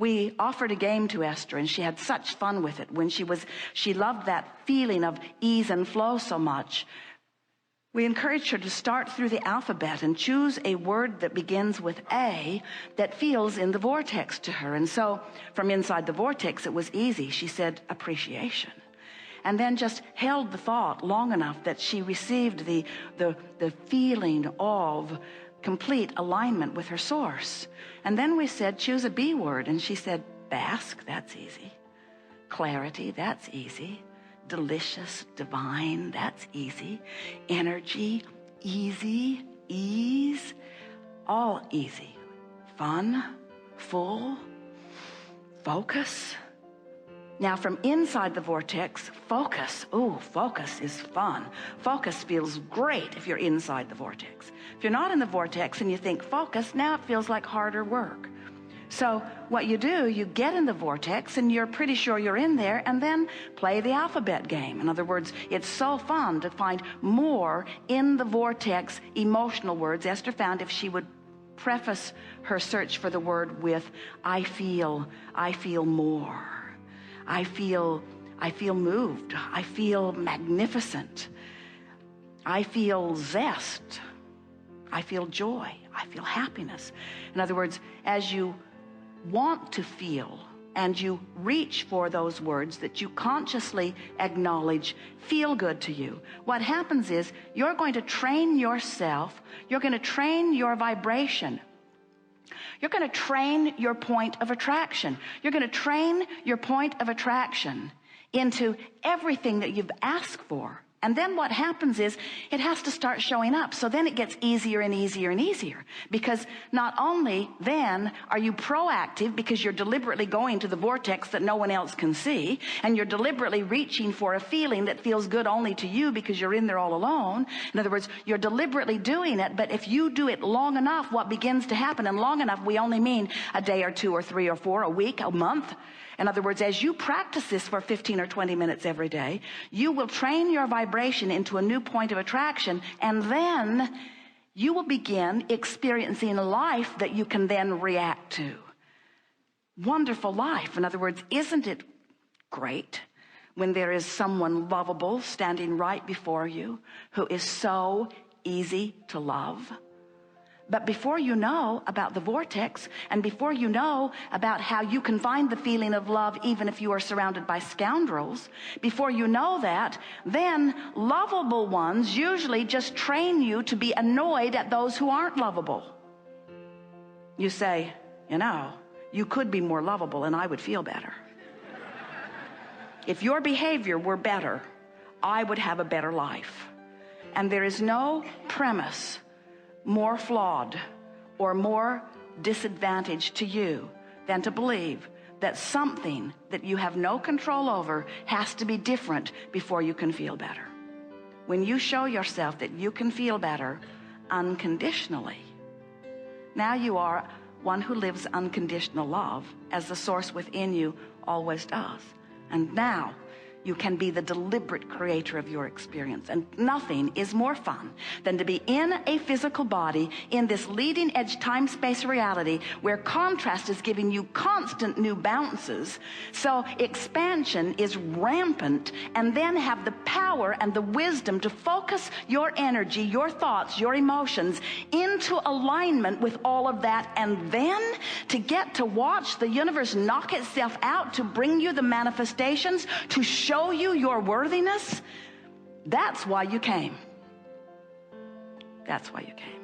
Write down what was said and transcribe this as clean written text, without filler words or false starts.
We offered a game to Esther, and she had such fun with it. When she loved that feeling of ease and flow so much. We encouraged her to start through the alphabet and choose a word that begins with A that feels in the vortex to her. And so from inside the vortex, it was easy. She said appreciation. And then just held the thought long enough that she received the feeling of complete alignment with her source. And then we said, choose a B word. And she said, bask, that's easy. Clarity, that's easy. Delicious, divine, that's easy. Energy, easy, ease, all easy. Fun, full, focus. Now from inside the vortex, focus. Ooh, focus is fun. Focus feels great if you're inside the vortex. If you're not in the vortex and you think focus, now it feels like harder work. So what you do, you get in the vortex and you're pretty sure you're in there, and then play the alphabet game. In other words, it's so fun to find more in the vortex emotional words. Esther found if she would preface her search for the word with, I feel more. I feel moved. I feel magnificent. I feel zest. I feel joy. I feel happiness. In other words, as you want to feel and you reach for those words that you consciously acknowledge feel good to you, what happens is you're going to train yourself. You're going to train your vibration. You're going to train your point of attraction. You're going to train your point of attraction into everything that you've asked for. And then what happens is it has to start showing up. So then it gets easier and easier and easier, because not only then are you proactive because you're deliberately going to the vortex that no one else can see, and you're deliberately reaching for a feeling that feels good only to you because you're in there all alone. In other words, you're deliberately doing it, but if you do it long enough, what begins to happen, and long enough, we only mean a day or two or three or four, a week, a month. In other words, as you practice this for 15 or 20 minutes every day, you will train your vibration into a new point of attraction, and then you will begin experiencing a life that you can then react to. Wonderful life. In other words, isn't it great when there is someone lovable standing right before you who is so easy to love? But before you know about the vortex, and before you know about how you can find the feeling of love even if you are surrounded by scoundrels, before you know that, then lovable ones usually just train you to be annoyed at those who aren't lovable. You say, you know, you could be more lovable and I would feel better. If your behavior were better, I would have a better life. And there is no premise more flawed or more disadvantaged to you than to believe that something that you have no control over has to be different before you can feel better. When you show yourself that you can feel better unconditionally, now you are one who lives unconditional love as the source within you always does. And now you can be the deliberate creator of your experience. And nothing is more fun than to be in a physical body in this leading edge time-space reality where contrast is giving you constant new bounces. So expansion is rampant, and then have the power and the wisdom to focus your energy, your thoughts, your emotions into alignment with all of that. And then to get to watch the universe knock itself out to bring you the manifestations, to show you your worthiness. That's why you came. That's why you came.